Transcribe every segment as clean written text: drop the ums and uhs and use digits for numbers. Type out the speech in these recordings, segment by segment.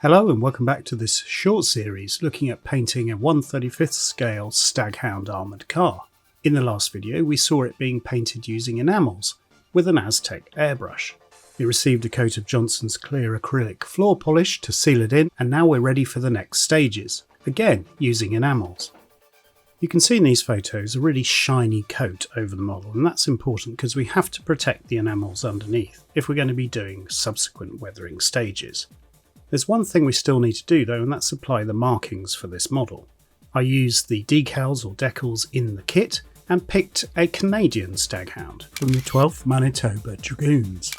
Hello and welcome back to this short series looking at painting a 1/35th scale Staghound Armoured Car. In the last video we saw it being painted using enamels with an Aztec airbrush. It received a coat of Johnson's clear acrylic floor polish to seal it in, and now we're ready for the next stages, again using enamels. You can see in these photos a really shiny coat over the model, and that's important because we have to protect the enamels underneath if we're going to be doing subsequent weathering stages. There's one thing we still need to do though, and that's apply the markings for this model. I used the decals or decals in the kit and picked a Canadian Staghound from the 12th Manitoba Dragoons.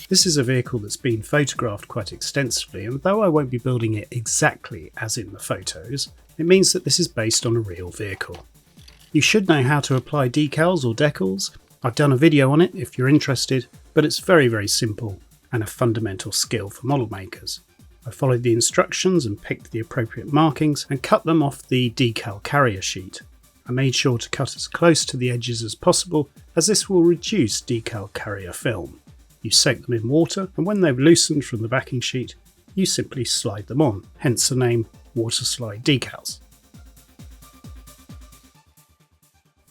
This is a vehicle that's been photographed quite extensively, and though I won't be building it exactly as in the photos, it means that this is based on a real vehicle. You should know how to apply decals or decals. I've done a video on it if you're interested, but it's very simple and a fundamental skill for model makers. I followed the instructions and picked the appropriate markings and cut them off the decal carrier sheet. I made sure to cut as close to the edges as possible, as this will reduce decal carrier film. You soak them in water, and when they've loosened from the backing sheet, you simply slide them on, hence the name water slide decals.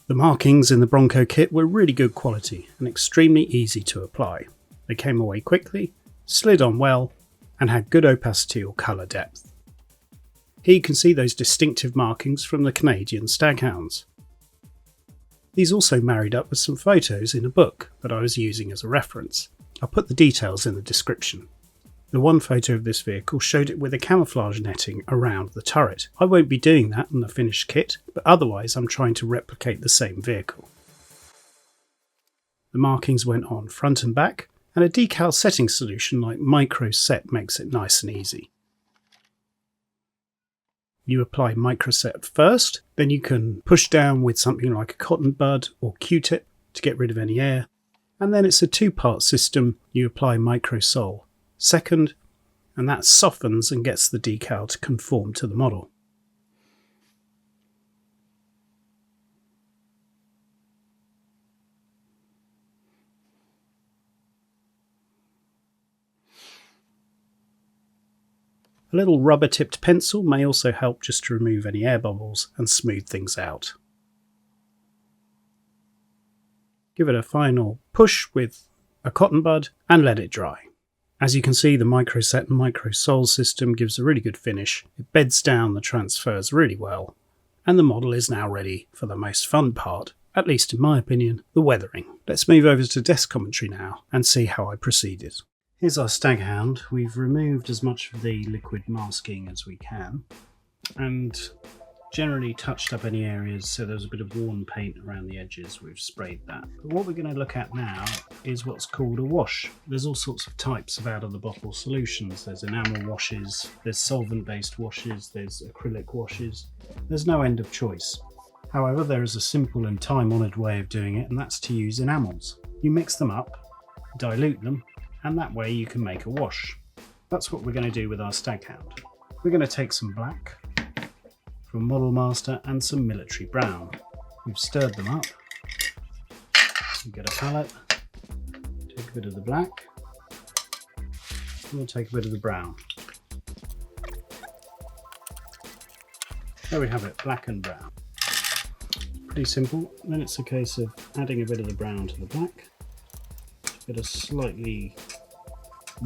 The markings in the Bronco kit were really good quality and extremely easy to apply. They came away quickly, slid on well, and had good opacity or colour depth. Here you can see those distinctive markings from the Canadian Staghounds. These also married up with some photos in a book that I was using as a reference. I'll put the details in the description. The one photo of this vehicle showed it with a camouflage netting around the turret. I won't be doing that in the finished kit, but otherwise I'm trying to replicate the same vehicle. The markings went on front and back, and a decal setting solution like Micro Set makes it nice and easy. You apply Micro Set first, then you can push down with something like a cotton bud or Q-tip to get rid of any air, and then it's a two-part system. You apply Micro Sol second, and that softens and gets the decal to conform to the model. A little rubber-tipped pencil may also help just to remove any air bubbles and smooth things out. Give it a final push with a cotton bud and let it dry. As you can see, the Micro Set and Micro Sol system gives a really good finish. It beds down the transfers really well, and the model is now ready for the most fun part, at least in my opinion, the weathering. Let's move over to desk commentary now and see how I proceeded. Here's our Staghound. We've removed as much of the liquid masking as we can and generally touched up any areas, so there's a bit of worn paint around the edges. We've sprayed that. But what we're going to look at now is what's called a wash. There's all sorts of types of out of the bottle solutions. There's enamel washes, there's solvent based washes, there's acrylic washes. There's no end of choice. However, there is a simple and time-honoured way of doing it, and that's to use enamels. You mix them up, dilute them, and that way you can make a wash. That's what we're going to do with our Staghound. We're going to take some black from Model Master and some military brown. We've stirred them up. We get a palette, take a bit of the black, and we'll take a bit of the brown. There we have it, black and brown. Pretty simple. Then it's a case of adding a bit of the brown to the black. Get a slightly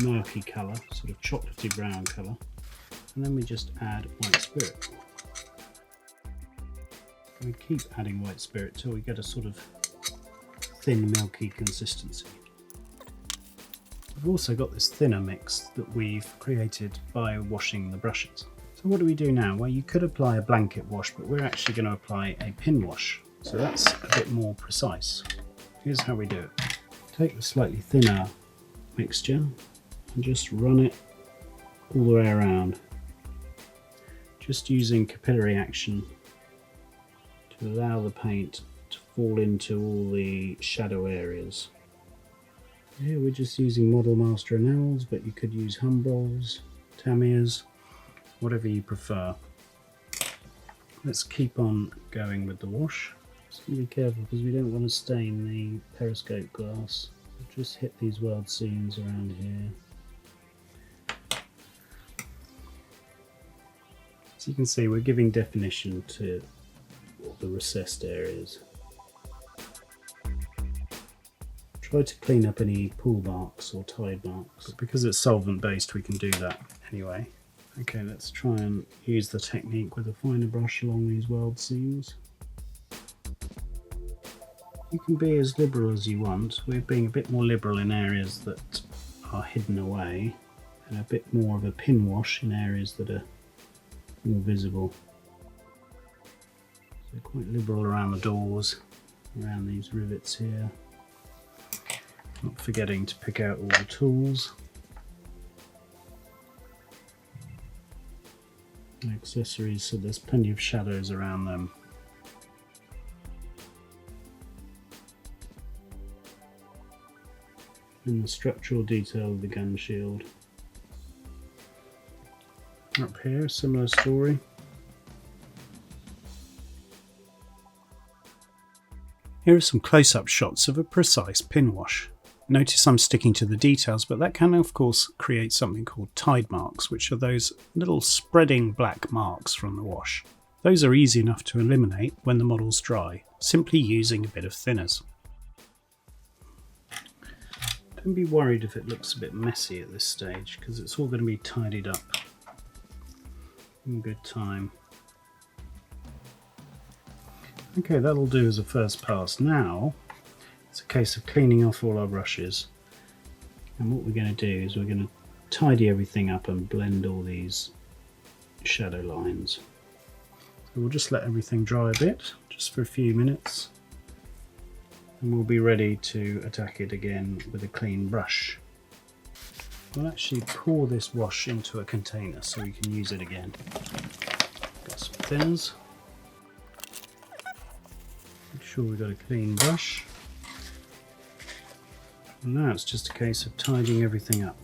murky colour, sort of chocolatey brown colour, and then we just add white spirit. We keep adding white spirit till we get a sort of thin milky consistency. We've also got this thinner mix that we've created by washing the brushes. So what do we do now? Well, you could apply a blanket wash, but we're actually going to apply a pin wash, so that's a bit more precise. Here's how we do it. Take the slightly thinner mixture and just run it all the way around, just using capillary action to allow the paint to fall into all the shadow areas. Here we're just using Model Master enamels, but you could use Humbrols, Tamiyas, whatever you prefer. Let's keep on going with the wash. Just be careful because we don't want to stain the periscope glass. Just hit these weld seams around here. So you can see we're giving definition to the recessed areas. Try to clean up any pull marks or tide marks, but because it's solvent based we can do that anyway. Okay, let's try and use the technique with a finer brush along these weld seams. You can be as liberal as you want. We're being a bit more liberal in areas that are hidden away, and a bit more of a pin wash in areas that are more visible. So quite liberal around the doors, around these rivets here. Not forgetting to pick out all the tools. Accessories, so there's plenty of shadows around them. And the structural detail of the gun shield. Up here, similar story. Here are some close-up shots of a precise pin wash. Notice I'm sticking to the details, but that can of course create something called tide marks, which are those little spreading black marks from the wash. Those are easy enough to eliminate when the model's dry, simply using a bit of thinners. Don't be worried if it looks a bit messy at this stage, because it's all going to be tidied up in good time. Okay, that'll do as a first pass. Now it's a case of cleaning off all our brushes, and what we're going to do is we're going to tidy everything up and blend all these shadow lines. So we'll just let everything dry a bit, just for a few minutes, and we'll be ready to attack it again with a clean brush. We'll actually pour this wash into a container so we can use it again. Got some thinners. Make sure we've got a clean brush. And now it's just a case of tidying everything up,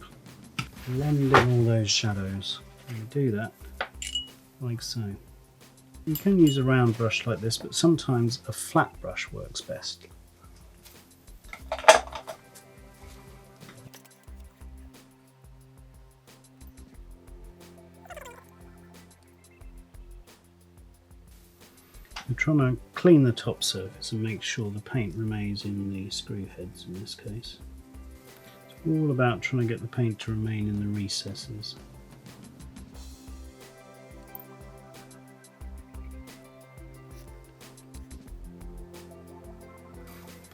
blending all those shadows. And we do that like so. You can use a round brush like this, but sometimes a flat brush works best. We're trying to clean the top surface and make sure the paint remains in the screw heads in this case. It's all about trying to get the paint to remain in the recesses.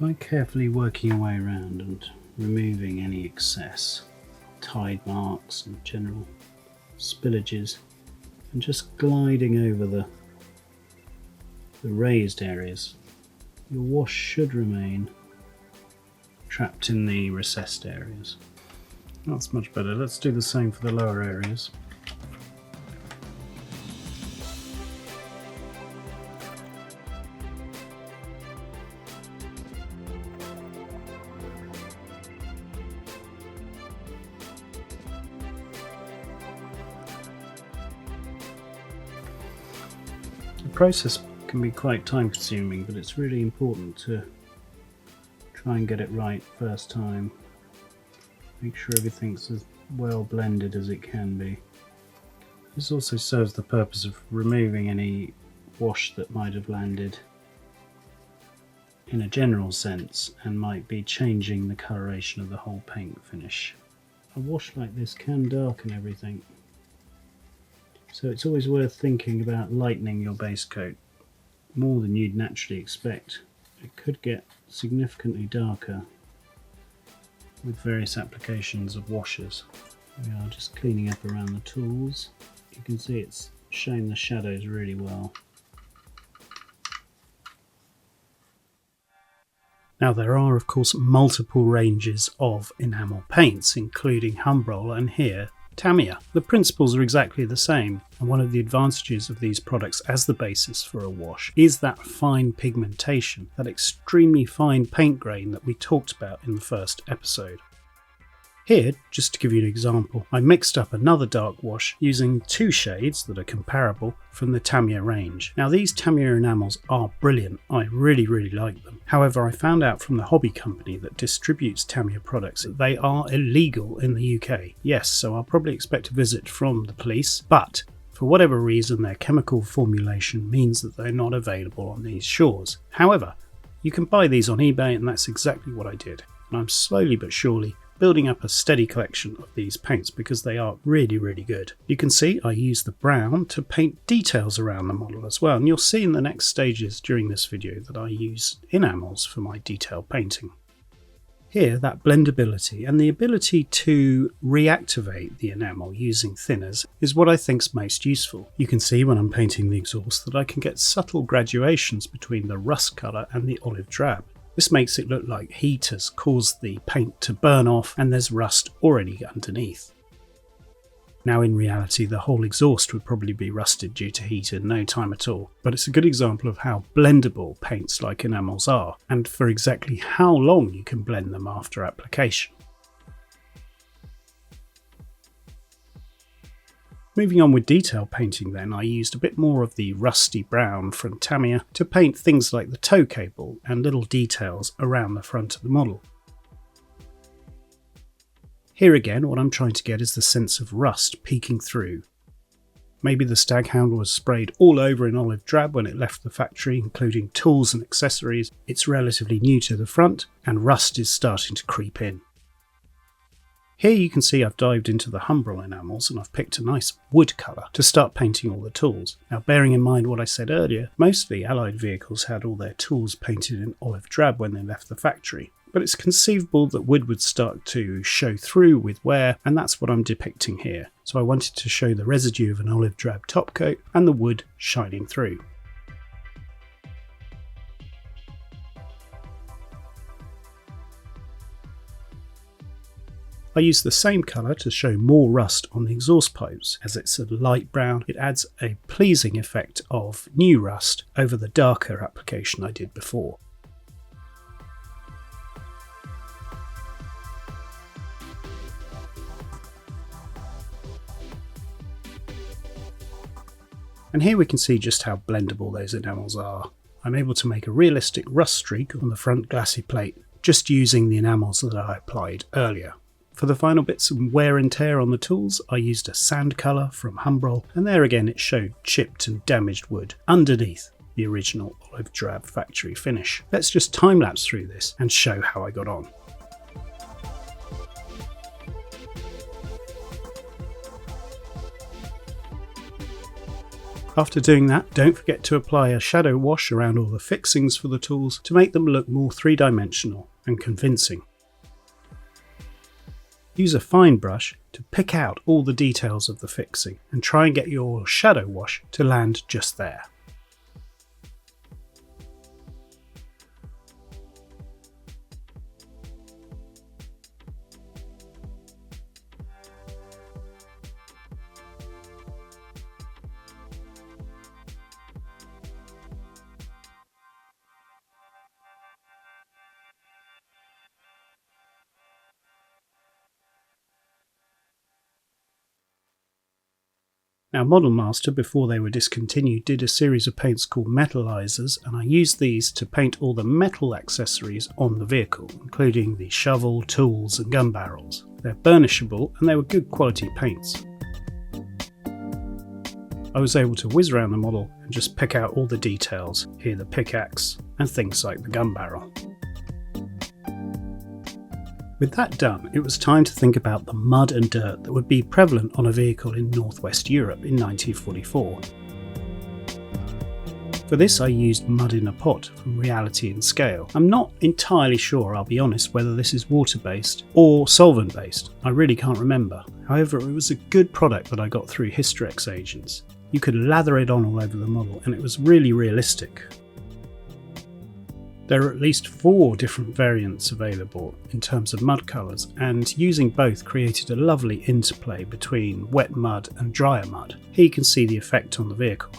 By carefully working your way around and removing any excess, tide marks and general spillages, and just gliding over the raised areas, your wash should remain trapped in the recessed areas. That's much better. Let's do the same for the lower areas. The process can be quite time consuming, but it's really important to try and get it right first time. Make sure everything's as well blended as it can be. This also serves the purpose of removing any wash that might have landed in a general sense and might be changing the coloration of the whole paint finish. A wash like this can darken everything, so it's always worth thinking about lightening your base coat more than you'd naturally expect. It could get significantly darker with various applications of washes. We are just cleaning up around the tools. You can see it's showing the shadows really well. Now there are of course multiple ranges of enamel paints, including Humbrol and here Tamiya. The principles are exactly the same, and one of the advantages of these products as the basis for a wash is that fine pigmentation, that extremely fine paint grain that we talked about in the first episode. Here, just to give you an example, I mixed up another dark wash using two shades that are comparable from the Tamiya range. Now these Tamiya enamels are brilliant, I really like them. However, I found out from the hobby company that distributes Tamiya products that they are illegal in the UK. Yes, so I'll probably expect a visit from the police, but For whatever reason, their chemical formulation means that they're not available on these shores. However, you can buy these on eBay, and that's exactly what I did. And I'm slowly but surely building up a steady collection of these paints because they are really, really good. You can see I use the brown to paint details around the model as well, and you'll see in the next stages during this video that I use enamels for my detail painting. Here, that blendability and the ability to reactivate the enamel using thinners is what I think's most useful. You can see when I'm painting the exhaust that I can get subtle graduations between the rust colour and the olive drab. This makes it look like heat has caused the paint to burn off and there's rust already underneath. Now in reality the whole exhaust would probably be rusted due to heat in no time at all, but it's a good example of how blendable paints like enamels are, and for exactly how long you can blend them after application. Moving on with detail painting then, I used a bit more of the rusty brown from Tamiya to paint things like the tow cable and little details around the front of the model. Here again, what I'm trying to get is the sense of rust peeking through. Maybe the Staghound was sprayed all over in olive drab when it left the factory, including tools and accessories. It's relatively new to the front and rust is starting to creep in. Here you can see I've dived into the Humbrol enamels and I've picked a nice wood colour to start painting all the tools. Now bearing in mind what I said earlier, mostly Allied vehicles had all their tools painted in olive drab when they left the factory. But it's conceivable that wood would start to show through with wear, and that's what I'm depicting here. So I wanted to show the residue of an olive drab top coat and the wood shining through. I use the same colour to show more rust on the exhaust pipes. As it's a light brown, it adds a pleasing effect of new rust over the darker application I did before. And here we can see just how blendable those enamels are. I'm able to make a realistic rust streak on the front glassy plate just using the enamels that I applied earlier. For the final bits of wear and tear on the tools, I used a sand colour from Humbrol, and there again it showed chipped and damaged wood underneath the original olive drab factory finish. Let's just time-lapse through this and show how I got on. After doing that, don't forget to apply a shadow wash around all the fixings for the tools to make them look more three-dimensional and convincing. Use a fine brush to pick out all the details of the fixing and try and get your shadow wash to land just there. Now Model Master, before they were discontinued, did a series of paints called Metallizers, and I used these to paint all the metal accessories on the vehicle, including the shovel, tools and gun barrels. They're burnishable and they were good quality paints. I was able to whiz around the model and just pick out all the details, here the pickaxe and things like the gun barrel. With that done, it was time to think about the mud and dirt that would be prevalent on a vehicle in northwest Europe in 1944. For this I used Mud in a Pot from Reality and Scale. I'm not entirely sure, I'll be honest, whether this is water-based or solvent-based. I really can't remember. However, it was a good product that I got through Hysterex agents. You could lather it on all over the model and it was really realistic. There are at least 4 different variants available in terms of mud colours, and using both created a lovely interplay between wet mud and drier mud. Here you can see the effect on the vehicle.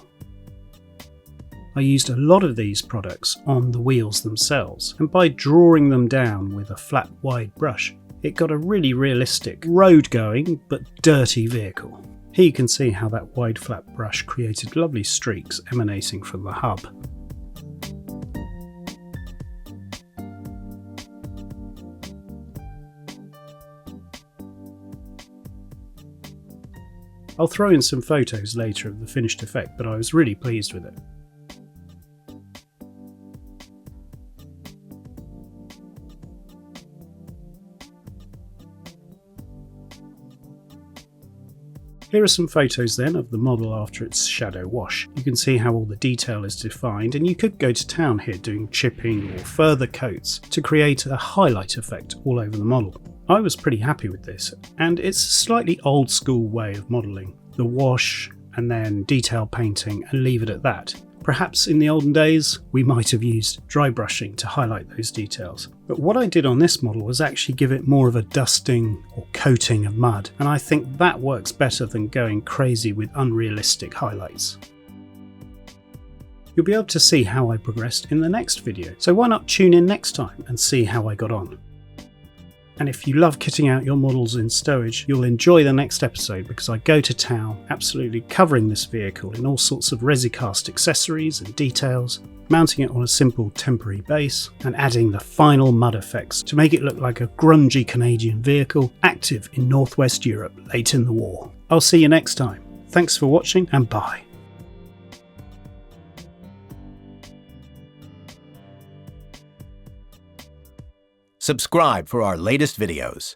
I used a lot of these products on the wheels themselves, and by drawing them down with a flat wide brush, it got a really realistic, road-going but dirty vehicle. Here you can see how that wide flat brush created lovely streaks emanating from the hub. I'll throw in some photos later of the finished effect, but I was really pleased with it. Here are some photos then of the model after its shadow wash. You can see how all the detail is defined, and you could go to town here doing chipping or further coats to create a highlight effect all over the model. I was pretty happy with this, and it's a slightly old school way of modelling. The wash and then detail painting and leave it at that. Perhaps in the olden days we might have used dry brushing to highlight those details. But what I did on this model was actually give it more of a dusting or coating of mud, and I think that works better than going crazy with unrealistic highlights. You'll be able to see how I progressed in the next video, so why not tune in next time and see how I got on. And if you love kitting out your models in stowage, you'll enjoy the next episode because I go to town absolutely covering this vehicle in all sorts of resi-cast accessories and details, mounting it on a simple temporary base and adding the final mud effects to make it look like a grungy Canadian vehicle active in northwest Europe late in the war. I'll see you next time. Thanks for watching and bye. Subscribe for our latest videos.